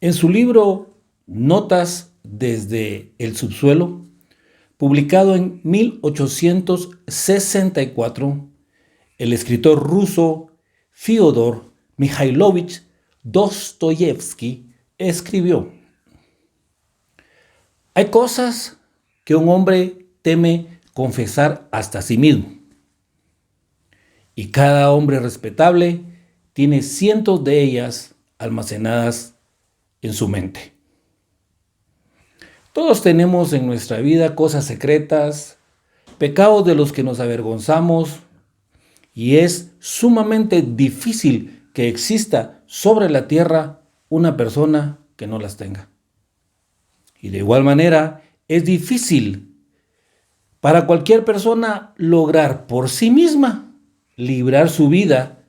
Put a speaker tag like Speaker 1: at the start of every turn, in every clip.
Speaker 1: En su libro Notas desde el subsuelo, publicado en 1864, el escritor ruso Fyodor Mikhailovich Dostoyevsky escribió: hay cosas que un hombre teme confesar hasta a sí mismo, y cada hombre respetable tiene cientos de ellas almacenadas en su mente. Todos tenemos en nuestra vida cosas secretas, pecados de los que nos avergonzamos, y es sumamente difícil que exista sobre la tierra una persona que no las tenga. Y de igual manera, es difícil para cualquier persona lograr por sí misma librar su vida,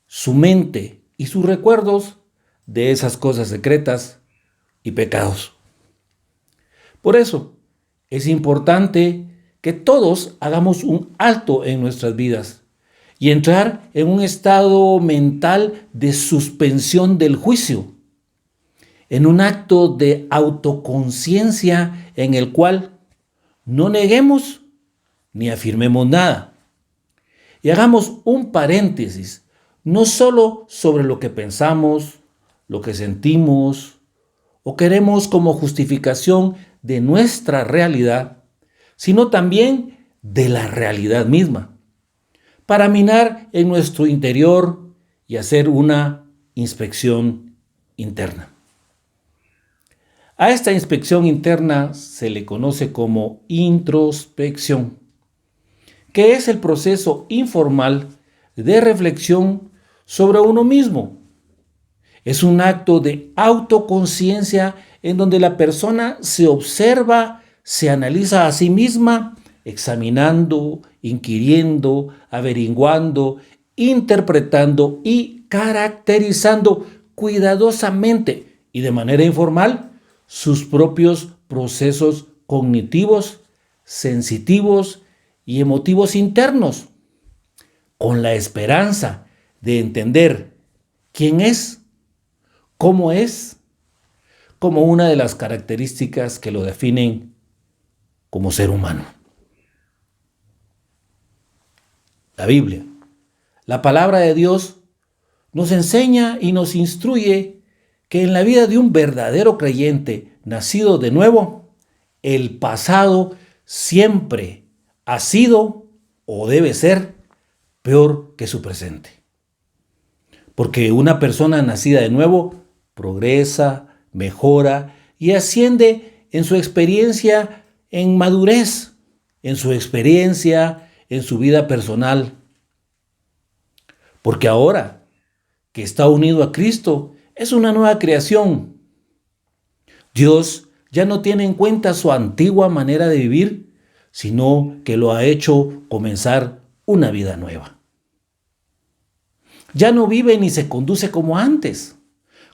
Speaker 1: su mente y sus recuerdos de esas cosas secretas y pecados. Por eso, es importante que todos hagamos un alto en nuestras vidas y entrar en un estado mental de suspensión del juicio, en un acto de autoconciencia en el cual no neguemos ni afirmemos nada. Y hagamos un paréntesis, no solo sobre lo que pensamos, lo que sentimos o queremos como justificación de nuestra realidad, sino también de la realidad misma, para mirar en nuestro interior y hacer una inspección interna. A esta inspección interna se le conoce como introspección, que es el proceso informal de reflexión sobre uno mismo. Es un acto de autoconciencia en donde la persona se observa, se analiza a sí misma, examinando, inquiriendo, averiguando, interpretando y caracterizando cuidadosamente y de manera informal sus propios procesos cognitivos, sensitivos y emotivos internos, con la esperanza de entender quién es, cómo es, como una de las características que lo definen como ser humano. La Biblia, la palabra de Dios, nos enseña y nos instruye que en la vida de un verdadero creyente nacido de nuevo, el pasado siempre ha sido o debe ser peor que su presente. Porque una persona nacida de nuevo progresa, mejora y asciende en su experiencia en madurez, en su experiencia, en su vida personal. Porque ahora que está unido a Cristo, es una nueva creación. Dios ya no tiene en cuenta su antigua manera de vivir, sino que lo ha hecho comenzar una vida nueva. Ya no vive ni se conduce como antes,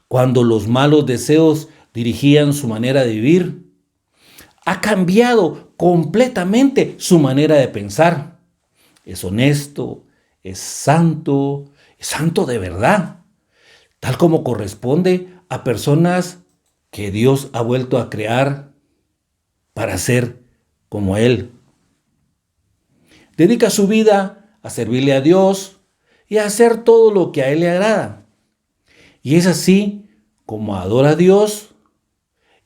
Speaker 1: cuando los malos deseos dirigían su manera de vivir. Ha cambiado completamente su manera de pensar. Es honesto, es santo de verdad, tal como corresponde a personas que Dios ha vuelto a crear para ser como Él. Dedica su vida a servirle a Dios y a hacer todo lo que a Él le agrada. Y es así como adora a Dios.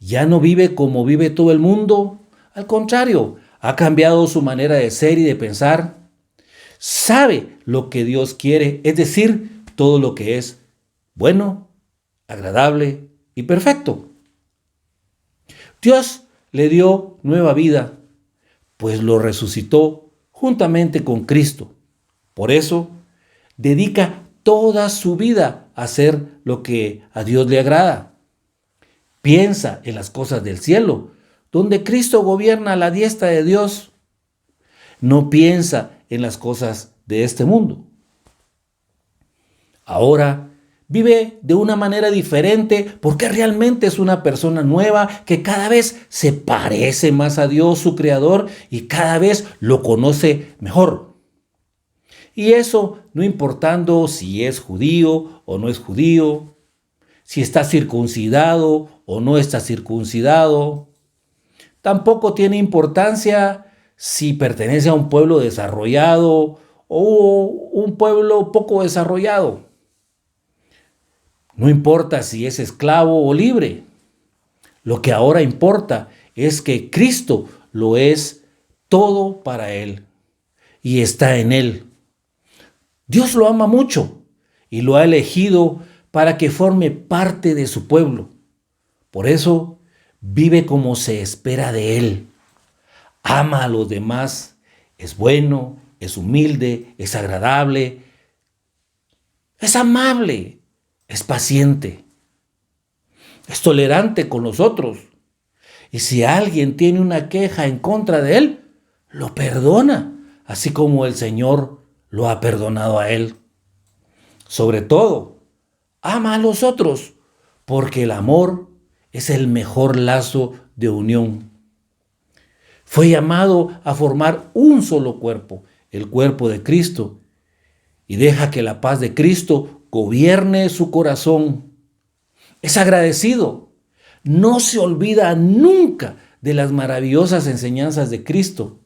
Speaker 1: Ya no vive como vive todo el mundo. Al contrario, ha cambiado su manera de ser y de pensar. Sabe lo que Dios quiere, es decir, todo lo que es bueno, agradable y perfecto. Dios le dio nueva vida, pues lo resucitó juntamente con Cristo. Por eso, dedica toda su vida a hacer lo que a Dios le agrada. Piensa en las cosas del cielo, donde Cristo gobierna a la diestra de Dios. No piensa en las cosas de este mundo. Ahora vive de una manera diferente porque realmente es una persona nueva que cada vez se parece más a Dios, su Creador, y cada vez lo conoce mejor. Y eso no importando si es judío o no es judío, si está circuncidado o no está circuncidado. Tampoco tiene importancia si pertenece a un pueblo desarrollado o un pueblo poco desarrollado. No importa si es esclavo o libre. Lo que ahora importa es que Cristo lo es todo para él y está en él. Dios lo ama mucho y lo ha elegido para que forme parte de su pueblo. Por eso vive como se espera de él. Ama a los demás, es bueno, es humilde, es agradable, es amable, es paciente, es tolerante con los otros. Y si alguien tiene una queja en contra de él, lo perdona, así como el Señor lo ha perdonado a él. Sobre todo, ama a los otros, porque el amor es el mejor lazo de unión. Fue llamado a formar un solo cuerpo, el cuerpo de Cristo, y deja que la paz de Cristo gobierne su corazón. Es agradecido, no se olvida nunca de las maravillosas enseñanzas de Cristo,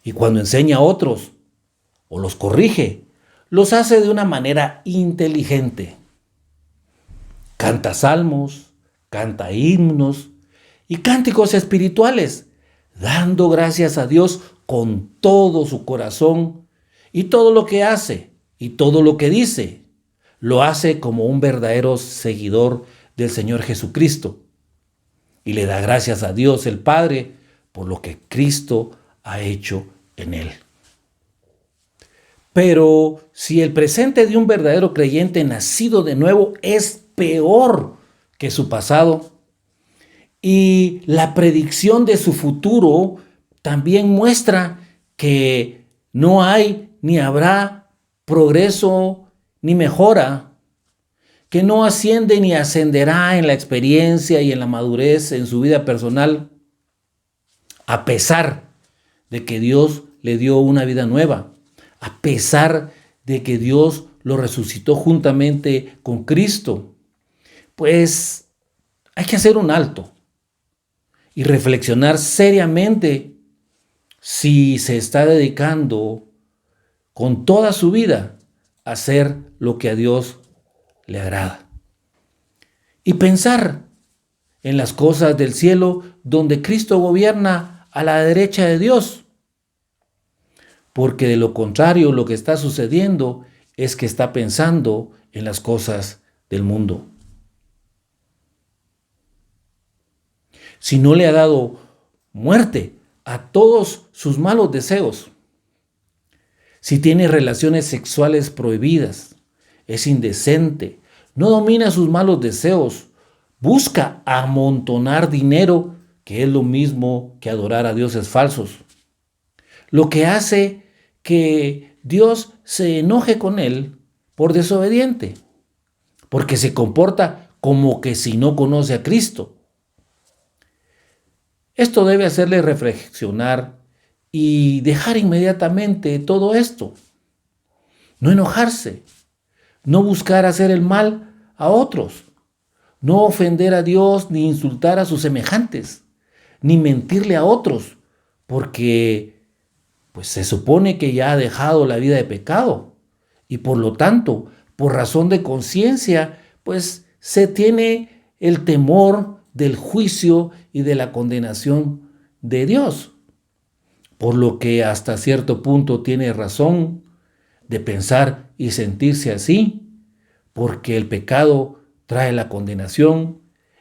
Speaker 1: y cuando enseña a otros o los corrige, los hace de una manera inteligente. Canta salmos, canta himnos y cánticos espirituales, dando gracias a Dios con todo su corazón, y todo lo que hace y todo lo que dice, lo hace como un verdadero seguidor del Señor Jesucristo. Y le da gracias a Dios el Padre por lo que Cristo ha hecho en él. Pero si el presente de un verdadero creyente nacido de nuevo es peor que su pasado, y la predicción de su futuro también muestra que no hay ni habrá progreso ni mejora, que no asciende ni ascenderá en la experiencia y en la madurez en su vida personal, a pesar de que Dios le dio una vida nueva, a pesar de que Dios lo resucitó juntamente con Cristo, pues hay que hacer un alto y reflexionar seriamente si se está dedicando con toda su vida a hacer lo que a Dios le agrada. Y pensar en las cosas del cielo donde Cristo gobierna a la derecha de Dios. Porque de lo contrario, lo que está sucediendo es que está pensando en las cosas del mundo. Si no le ha dado muerte a todos sus malos deseos, si tiene relaciones sexuales prohibidas, es indecente, no domina sus malos deseos, busca amontonar dinero, que es lo mismo que adorar a dioses falsos, lo que hace que Dios se enoje con él por desobediente, porque se comporta como que si no conoce a Cristo. Esto debe hacerle reflexionar y dejar inmediatamente todo esto. No enojarse, no buscar hacer el mal a otros, no ofender a Dios ni insultar a sus semejantes, ni mentirle a otros, porque pues se supone que ya ha dejado la vida de pecado y por lo tanto, por razón de conciencia, pues se tiene el temor del juicio y de la condenación de Dios. Por lo que hasta cierto punto tiene razón de pensar y sentirse así, porque el pecado trae la condenación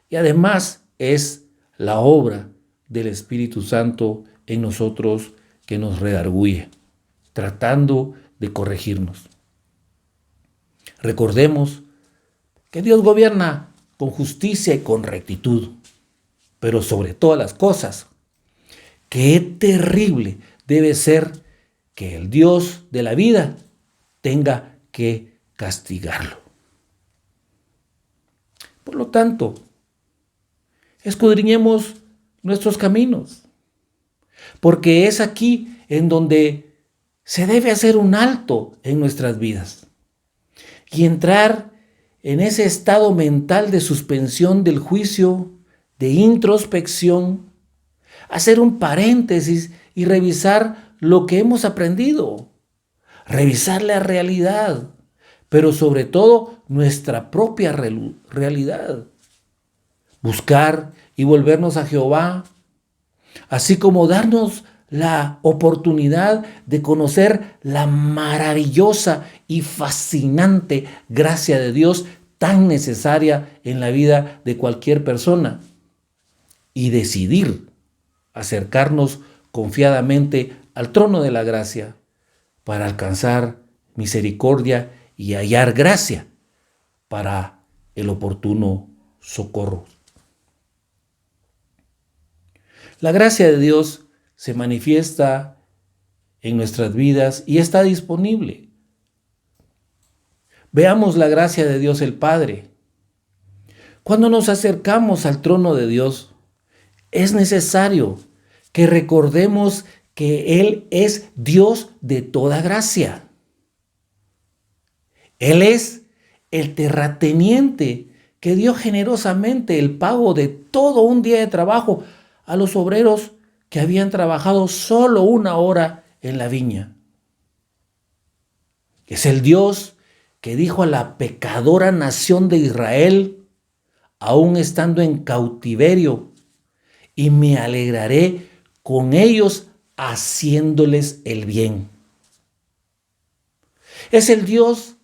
Speaker 1: y además es la obra del Espíritu Santo en nosotros que nos redarguye, tratando de corregirnos. Recordemos que Dios gobierna con justicia y con rectitud, pero sobre todas las cosas, qué terrible debe ser que el Dios de la vida tenga que castigarlo. Por lo tanto, escudriñemos nuestros caminos, porque es aquí en donde se debe hacer un alto en nuestras vidas y entrar en ese estado mental de suspensión del juicio, de introspección, hacer un paréntesis y revisar lo que hemos aprendido, revisar la realidad, pero sobre todo nuestra propia realidad. Buscar y volvernos a Jehová, así como darnos la oportunidad de conocer la maravillosa y fascinante gracia de Dios tan necesaria en la vida de cualquier persona y decidir acercarnos confiadamente al trono de la gracia para alcanzar misericordia y hallar gracia para el oportuno socorro. La gracia de Dios se manifiesta en nuestras vidas y está disponible. Veamos la gracia de Dios el Padre. Cuando nos acercamos al trono de Dios, es necesario que recordemos que Él es Dios de toda gracia. Él es el terrateniente que dio generosamente el pago de todo un día de trabajo a los obreros que habían trabajado solo 1 hora en la viña. Es el Dios que dijo a la pecadora nación de Israel, aún estando en cautiverio, y me alegraré con ellos haciéndoles el bien. Es el Dios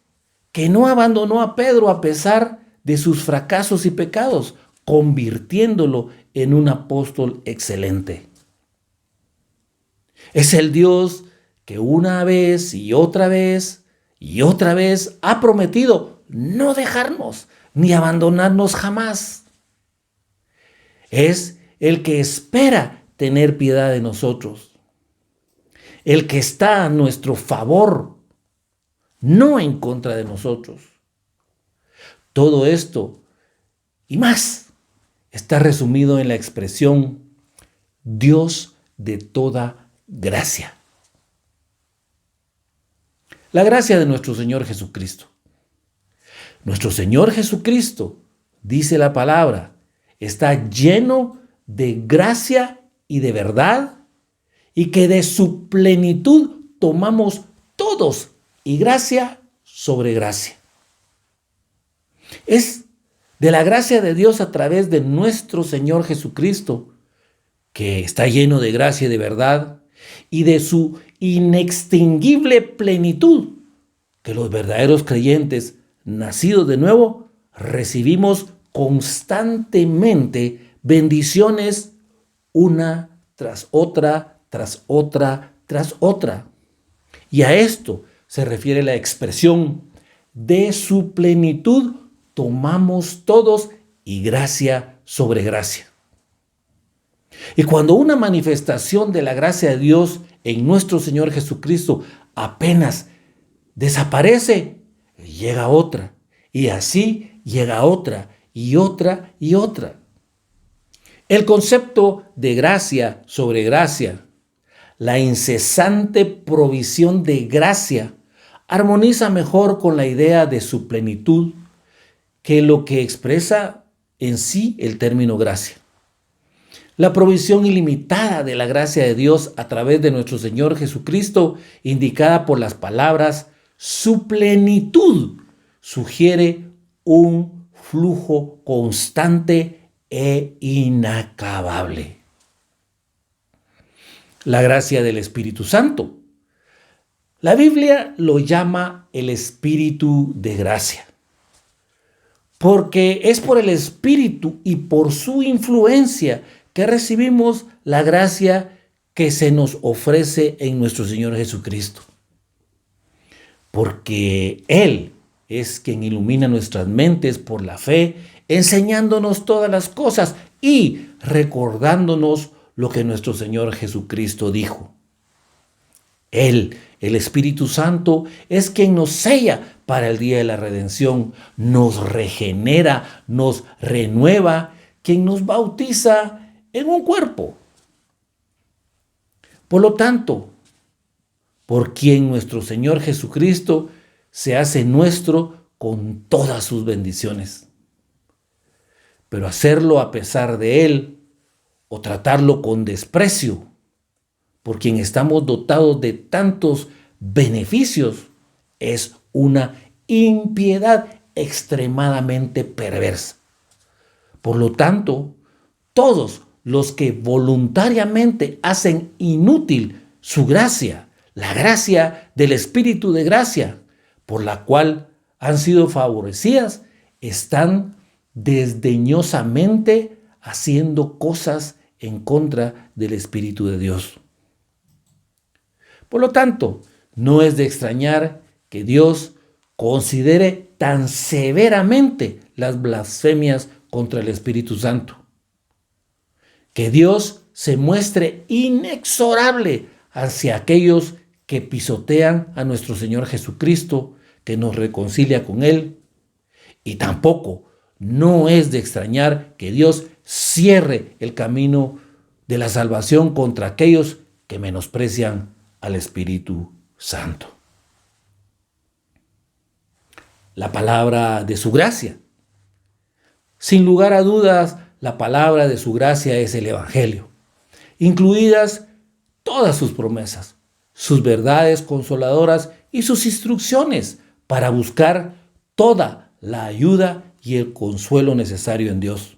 Speaker 1: que no abandonó a Pedro a pesar de sus fracasos y pecados, convirtiéndolo en un apóstol excelente. Es el Dios que una vez y otra vez ha prometido no dejarnos ni abandonarnos jamás. Es el que espera tener piedad de nosotros, el que está a nuestro favor, no en contra de nosotros. Todo esto y más está resumido en la expresión Dios de toda gracia. La gracia de nuestro Señor Jesucristo. Nuestro Señor Jesucristo, dice la palabra, está lleno de gracia y de verdad, y que de su plenitud tomamos todos, y gracia sobre gracia. Es de la gracia de Dios a través de nuestro Señor Jesucristo, que está lleno de gracia y de verdad, y de su inextinguible plenitud, que los verdaderos creyentes nacidos de nuevo recibimos constantemente bendiciones una tras otra, tras otra, tras otra. Y a esto se refiere la expresión de su plenitud tomamos todos y gracia sobre gracia. Y cuando una manifestación de la gracia de Dios en nuestro Señor Jesucristo apenas desaparece, llega otra, y así llega otra, y otra, y otra. El concepto de gracia sobre gracia, la incesante provisión de gracia, armoniza mejor con la idea de su plenitud que lo que expresa en sí el término gracia. La provisión ilimitada de la gracia de Dios a través de nuestro Señor Jesucristo, indicada por las palabras su plenitud, sugiere un flujo constante e inacabable. La gracia del Espíritu Santo. La Biblia lo llama el Espíritu de gracia, porque es por el Espíritu y por su influencia que recibimos la gracia que se nos ofrece en nuestro Señor Jesucristo. Porque Él es quien ilumina nuestras mentes por la fe, enseñándonos todas las cosas y recordándonos lo que nuestro Señor Jesucristo dijo. Él, el Espíritu Santo, es quien nos sella para el día de la redención, nos regenera, nos renueva, quien nos bautiza en un cuerpo. Por lo tanto, por quien nuestro Señor Jesucristo se hace nuestro con todas sus bendiciones. Pero hacerlo a pesar de Él o tratarlo con desprecio por quien estamos dotados de tantos beneficios es una impiedad extremadamente perversa. Por lo tanto, todos los que voluntariamente hacen inútil su gracia, la gracia del Espíritu de gracia, por la cual han sido favorecidas, están desdeñosamente haciendo cosas en contra del Espíritu de Dios. Por lo tanto, no es de extrañar que Dios considere tan severamente las blasfemias contra el Espíritu Santo. Que Dios se muestre inexorable hacia aquellos que pisotean a nuestro Señor Jesucristo, que nos reconcilia con Él. Y tampoco no es de extrañar que Dios cierre el camino de la salvación contra aquellos que menosprecian al Espíritu Santo. La palabra de su gracia. Sin lugar a dudas, la palabra de su gracia es el Evangelio, incluidas todas sus promesas, sus verdades consoladoras y sus instrucciones para buscar toda la ayuda y el consuelo necesario en Dios.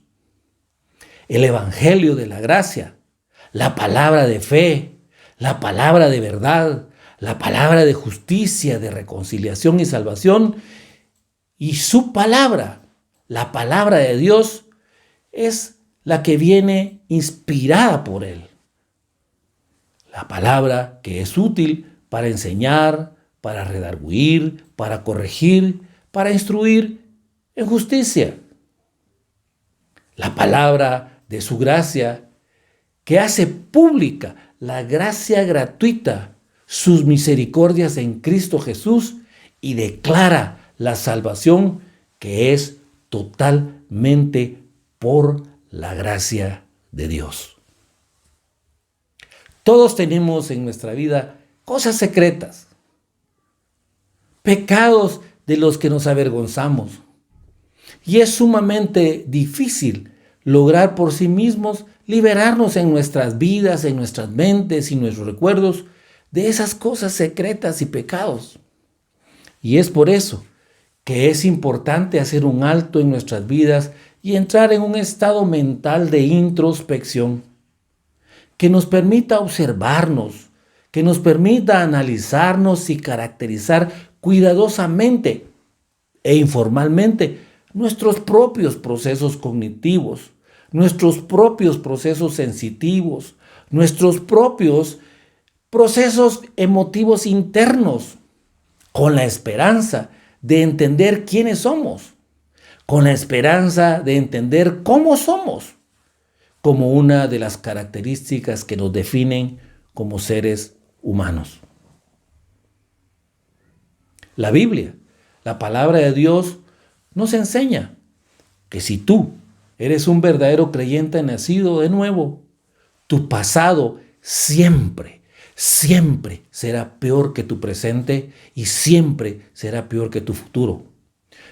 Speaker 1: El Evangelio de la gracia, la palabra de fe, la palabra de verdad, la palabra de justicia, de reconciliación y salvación, y su palabra, la palabra de Dios, es la que viene inspirada por Él. La palabra que es útil para enseñar, para redarguir, para corregir, para instruir en justicia. La palabra de su gracia que hace pública la gracia gratuita, sus misericordias en Cristo Jesús y declara la salvación que es totalmente por la gracia de Dios. Todos tenemos en nuestra vida cosas secretas, pecados de los que nos avergonzamos. Y es sumamente difícil lograr por sí mismos liberarnos en nuestras vidas, en nuestras mentes y nuestros recuerdos de esas cosas secretas y pecados. Y es por eso que es importante hacer un alto en nuestras vidas y entrar en un estado mental de introspección que nos permita observarnos, que nos permita analizarnos y caracterizar cuidadosamente e informalmente nuestros propios procesos cognitivos, nuestros propios procesos sensitivos, nuestros propios procesos emotivos internos, con la esperanza de entender quiénes somos, con la esperanza de entender cómo somos, como una de las características que nos definen como seres humanos. La Biblia, la palabra de Dios, nos enseña que si tú eres un verdadero creyente nacido de nuevo, tu pasado siempre será peor que tu presente y siempre será peor que tu futuro.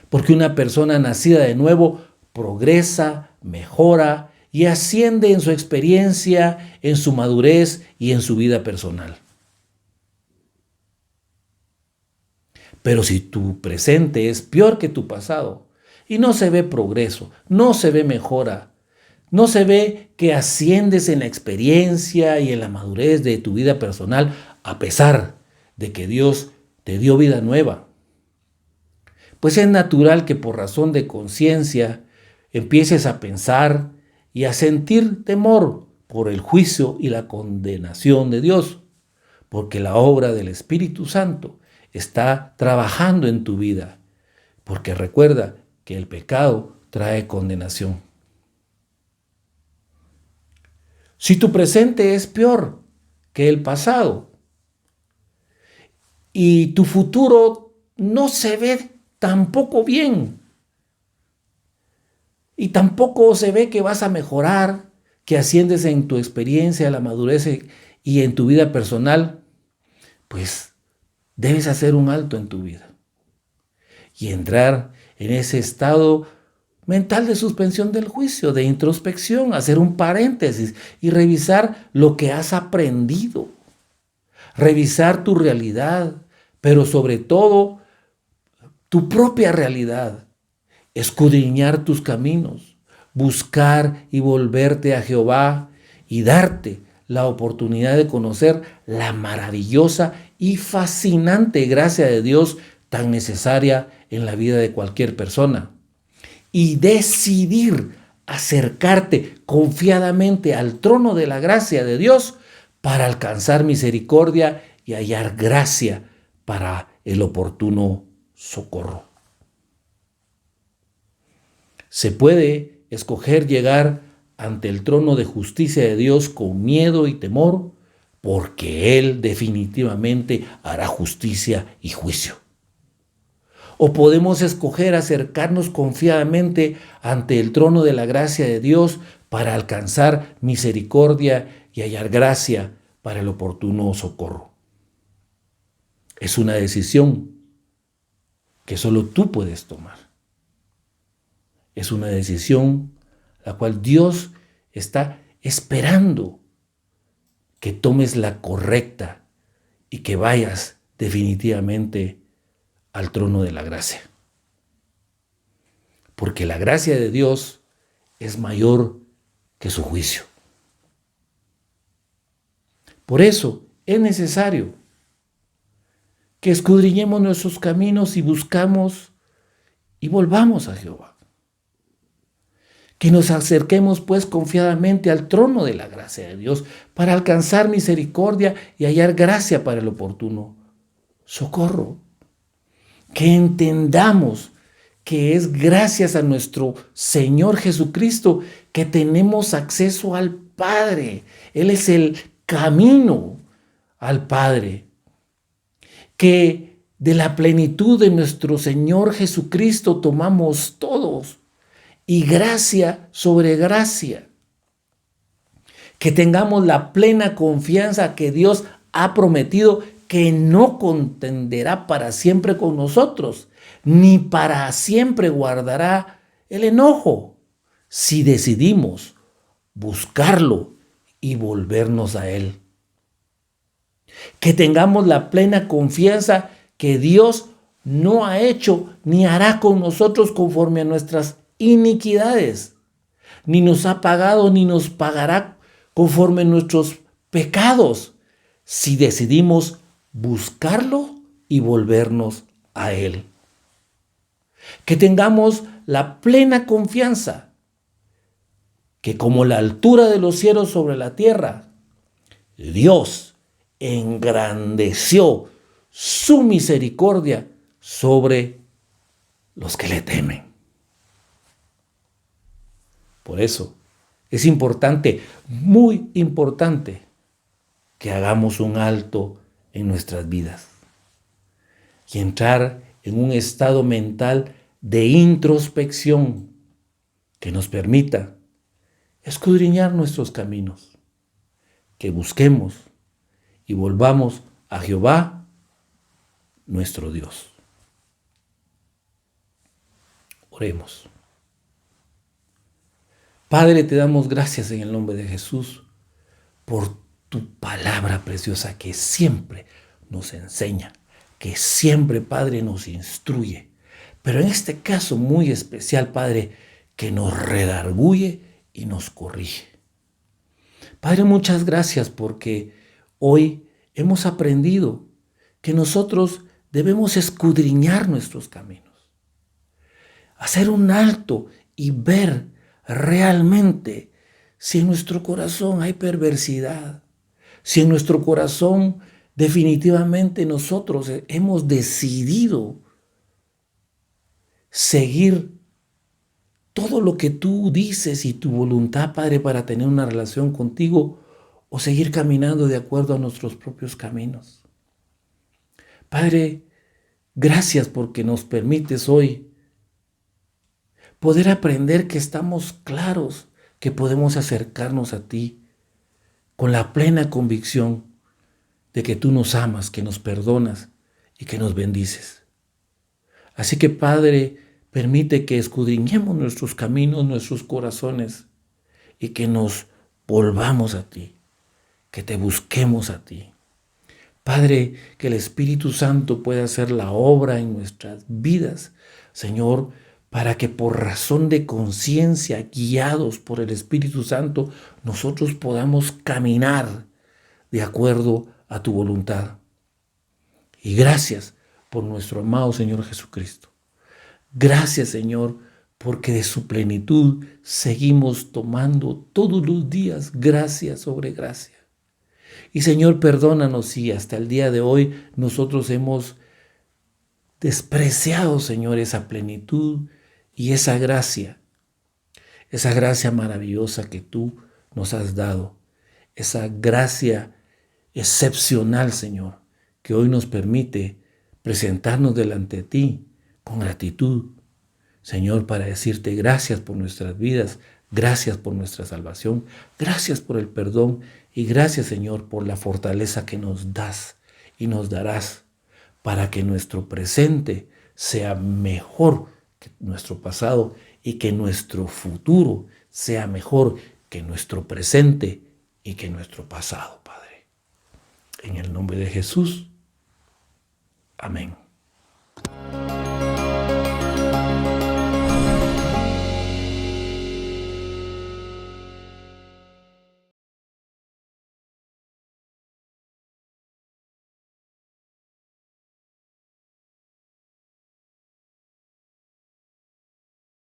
Speaker 1: Porque una persona nacida de nuevo progresa, mejora y asciende en su experiencia, en su madurez y en su vida personal. Pero si tu presente es peor que tu pasado y no se ve progreso, no se ve mejora, no se ve que asciendes en la experiencia y en la madurez de tu vida personal, a pesar de que Dios te dio vida nueva, pues es natural que por razón de conciencia empieces a pensar y a sentir temor por el juicio y la condenación de Dios, porque la obra del Espíritu Santo está trabajando en tu vida, porque recuerda que el pecado trae condenación. Si tu presente es peor que el pasado y tu futuro no se ve tampoco bien y tampoco se ve que vas a mejorar, que asciendes en tu experiencia, la madurez y en tu vida personal, pues debes hacer un alto en tu vida y entrar en ese estado mental de suspensión del juicio, de introspección, hacer un paréntesis y revisar lo que has aprendido, revisar tu realidad, pero sobre todo tu propia realidad, escudriñar tus caminos, buscar y volverte a Jehová y darte la oportunidad de conocer la maravillosa y fascinante gracia de Dios tan necesaria en la vida de cualquier persona. Y decidir acercarte confiadamente al trono de la gracia de Dios para alcanzar misericordia y hallar gracia para el oportuno socorro. Se puede escoger llegar ante el trono de justicia de Dios con miedo y temor, porque Él definitivamente hará justicia y juicio. O podemos escoger acercarnos confiadamente ante el trono de la gracia de Dios para alcanzar misericordia y hallar gracia para el oportuno socorro. Es una decisión que solo tú puedes tomar. Es una decisión la cual Dios está esperando que tomes la correcta y que vayas definitivamente al trono de la gracia. Porque la gracia de Dios es mayor que su juicio. Por eso es necesario que escudriñemos nuestros caminos y buscamos y volvamos a Jehová. Que nos acerquemos pues confiadamente al trono de la gracia de Dios para alcanzar misericordia y hallar gracia para el oportuno socorro. Que entendamos que es gracias a nuestro Señor Jesucristo que tenemos acceso al Padre. Él es el camino al Padre. Que de la plenitud de nuestro Señor Jesucristo tomamos todos. Y gracia sobre gracia. Que tengamos la plena confianza que Dios ha prometido que no contenderá para siempre con nosotros, ni para siempre guardará el enojo, si decidimos buscarlo y volvernos a Él. Que tengamos la plena confianza que Dios no ha hecho ni hará con nosotros conforme a nuestras iniquidades, ni nos ha pagado ni nos pagará conforme a nuestros pecados, si decidimos buscarlo y volvernos a Él. Que tengamos la plena confianza que como la altura de los cielos sobre la tierra, Dios engrandeció su misericordia sobre los que le temen. Por eso es importante, muy importante, que hagamos un alto en nuestras vidas y entrar en un estado mental de introspección que nos permita escudriñar nuestros caminos, que busquemos y volvamos a Jehová, nuestro Dios. Oremos. Padre, te damos gracias en el nombre de Jesús por tu palabra preciosa que siempre nos enseña, que siempre, Padre, nos instruye. Pero en este caso muy especial, Padre, que nos redarguye y nos corrige. Padre, muchas gracias porque hoy hemos aprendido que nosotros debemos escudriñar nuestros caminos, hacer un alto y ver realmente si en nuestro corazón hay perversidad, si en nuestro corazón definitivamente nosotros hemos decidido seguir todo lo que tú dices y tu voluntad, Padre, para tener una relación contigo, o seguir caminando de acuerdo a nuestros propios caminos. Padre, gracias porque nos permites hoy poder aprender que estamos claros, que podemos acercarnos a ti con la plena convicción de que tú nos amas, que nos perdonas y que nos bendices. Así que, Padre, permite que escudriñemos nuestros caminos, nuestros corazones, y que nos volvamos a ti, que te busquemos a ti. Padre, que el Espíritu Santo pueda hacer la obra en nuestras vidas, Señor, para que por razón de conciencia, guiados por el Espíritu Santo, nosotros podamos caminar de acuerdo a tu voluntad. Y gracias por nuestro amado Señor Jesucristo. Gracias, Señor, porque de su plenitud seguimos tomando todos los días gracia sobre gracia. Y Señor, perdónanos si hasta el día de hoy nosotros hemos despreciado, Señor, esa plenitud y esa gracia maravillosa que tú nos has dado, esa gracia excepcional, Señor, que hoy nos permite presentarnos delante de ti con gratitud, Señor, para decirte gracias por nuestras vidas, gracias por nuestra salvación, gracias por el perdón y gracias, Señor, por la fortaleza que nos das y nos darás para que nuestro presente sea mejor que nuestro pasado y que nuestro futuro sea mejor que nuestro presente y que nuestro pasado, Padre. En el nombre de Jesús. Amén.